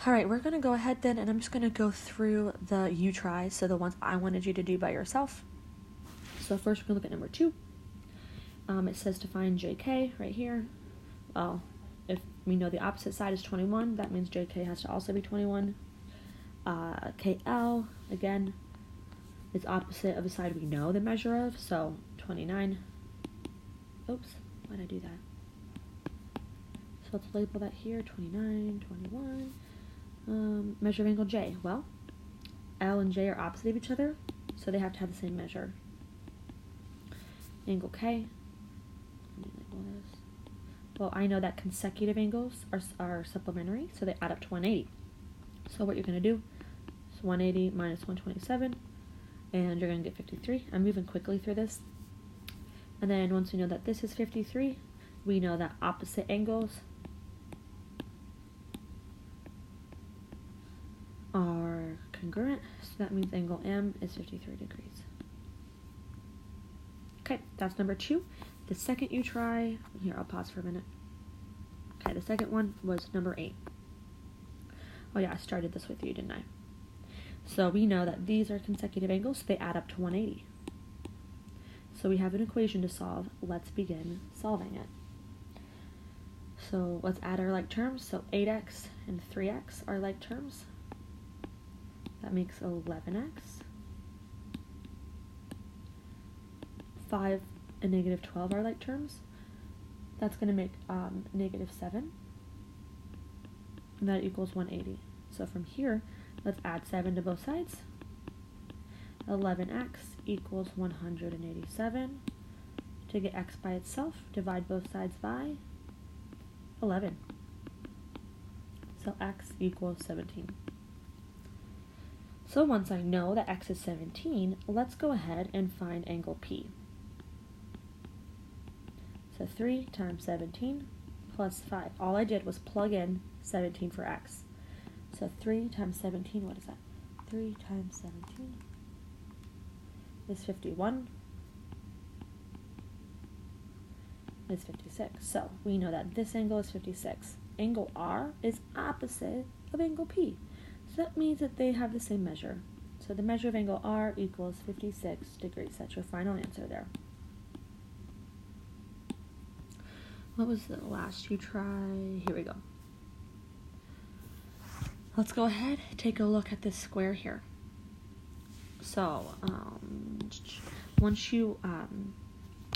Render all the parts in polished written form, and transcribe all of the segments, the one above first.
All right, we're going to go ahead then, and I'm just going to go through the you tries, so the ones I wanted you to do by yourself. So first we're going to look at number 2. It says to find JK right here. Well, if we know the opposite side is 21, that means JK has to also be 21. KL, again, is opposite of the side we know the measure of, so 29. Oops, why did I do that? So let's label that here, 29, 21. Measure of angle J. Well, L and J are opposite of each other, so they have to have the same measure. Angle K. Let me label this. Well, I know that consecutive angles are supplementary, so they add up to 180. So what you're going to do is 180 minus 127, and you're going to get 53. I'm moving quickly through this. And then once we know that this is 53, we know that opposite angles are congruent, so that means angle M is 53 degrees. Okay, that's number 2. The second you try, here, I'll pause for a minute. Okay, the second one was number 8. Oh yeah, I started this with you, didn't I? So we know that these are consecutive angles, so they add up to 180. So we have an equation to solve. Let's begin solving it. So let's add our like terms. So 8x and 3x are like terms. That makes 11x. 5 and negative 12 are like terms. That's going to make negative 7. And that equals 180. So from here, let's add 7 to both sides. 11x equals 187. To get x by itself, divide both sides by 11. So x equals 17. So once I know that x is 17, let's go ahead and find angle P. So 3 times 17 plus 5. All I did was plug in 17 for x. So 3 times 17, what is that? 3 times 17 is 51. Is 56. So we know that this angle is 56. Angle R is opposite of angle P. So that means that they have the same measure. So the measure of angle R equals 56 degrees. That's your final answer there. What was the last you try? Here we go. Let's go ahead, take a look at this square here. So, once you,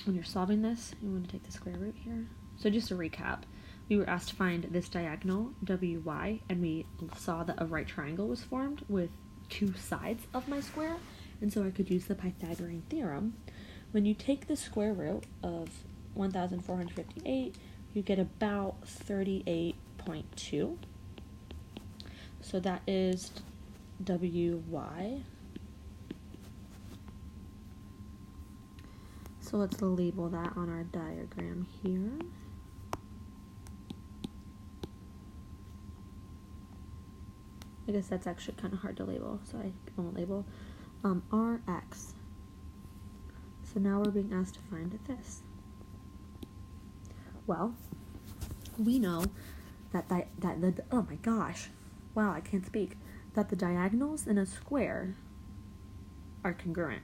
when you're solving this, you want to take the square root here. So just to recap, we were asked to find this diagonal, WY, and we saw that a right triangle was formed with 2 sides of my square, and so I could use the Pythagorean theorem. When you take the square root of 1,458, you get about 38.2. So that is WY. So let's label that on our diagram here. I guess that's actually kind of hard to label, so I won't label. RX. So now we're being asked to find this. Well, we know that oh my gosh, wow, I can't speak, that the diagonals in a square are congruent,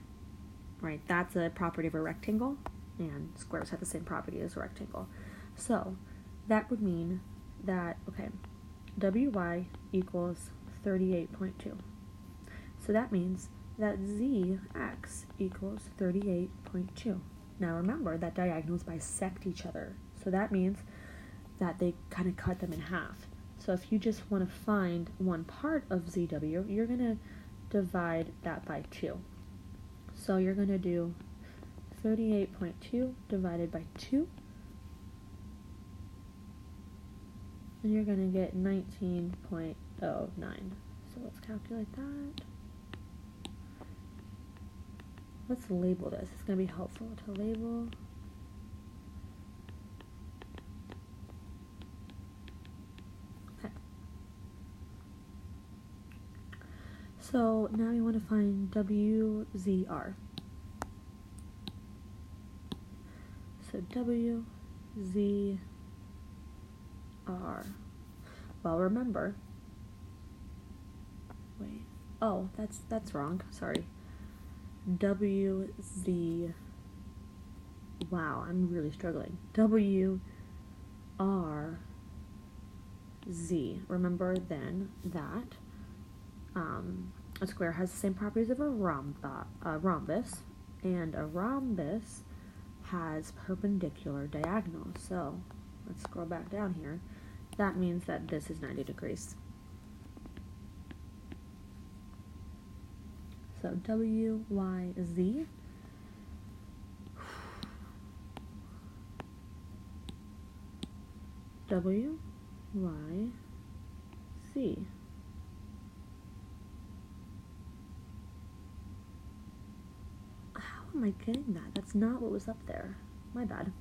right? That's a property of a rectangle, and squares have the same property as a rectangle. So that would mean that, okay, WY equals 38.2. So that means that ZX equals 38.2. Now remember that diagonals bisect each other. So that means that they kind of cut them in half. So if you just want to find one part of ZW, you're going to divide that by 2. So you're going to do 38.2 divided by 2. And you're going to get 19.09. So let's calculate that. Let's label this. It's going to be helpful to label. Okay. So now we want to find WZR. So WZR. Well, remember Oh, that's wrong. Sorry. WZ. Wow, I'm really struggling. WRZ. Remember then that a square has the same properties of a rhombus, and a rhombus has perpendicular diagonals. So let's scroll back down here. That means that this is 90 degrees. So WYZ. WYZ. How am I getting that? That's not what was up there. My bad.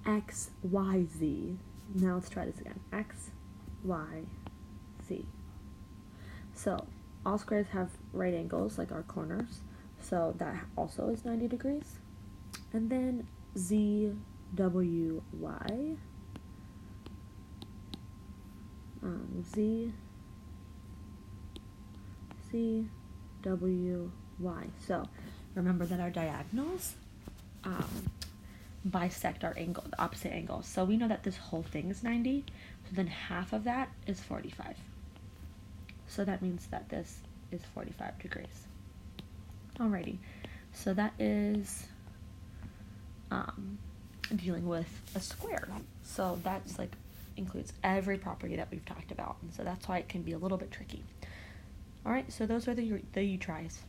XYZ. Now let's try this again. XYZ. So all squares have right angles like our corners. So that also is 90 degrees. And then ZWY. ZWY. So remember that our diagonals bisect our angle, the opposite angles. So we know that this whole thing is 90, so then half of that is 45. So that means that this is 45 degrees. Alrighty, so that is dealing with a square. So that's like includes every property that we've talked about, and so that's why it can be a little bit tricky. Alright, so those are the U tries.